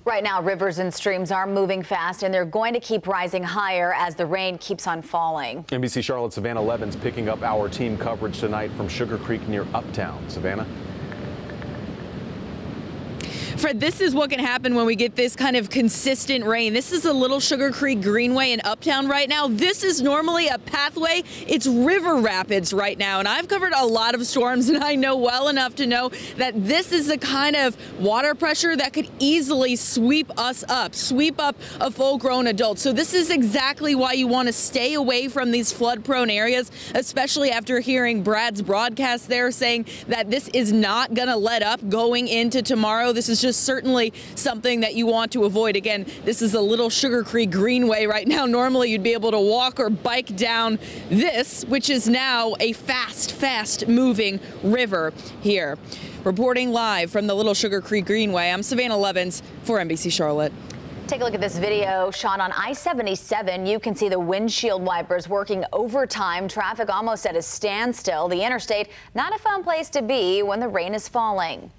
Right now, rivers and streams are moving fast, and they're going to keep rising higher as the rain keeps on falling. NBC Charlotte's Savannah Levin's picking up our team coverage tonight from Sugar Creek near Uptown. Savannah? Fred, this is what can happen when we get this kind of consistent rain. This is a Little Sugar Creek Greenway in Uptown right now. This is normally a pathway. It's river rapids right now, and I've covered a lot of storms, and I know well enough to know that this is the kind of water pressure that could easily sweep us up, sweep up a full-grown adult. So this is exactly why you want to stay away from these flood-prone areas, especially after hearing Brad's broadcast there saying that this is not going to let up going into tomorrow. This is just certainly something that you want to avoid. Again, this is a Little Sugar Creek Greenway right now. Normally you'd be able to walk or bike down this, which is now a fast moving river here. Reporting live from the Little Sugar Creek Greenway, I'm Savannah Levins for NBC Charlotte. Take a look at this video shot on I-77. You can see the windshield wipers working overtime. Traffic almost at a standstill. The interstate, not a fun place to be when the rain is falling.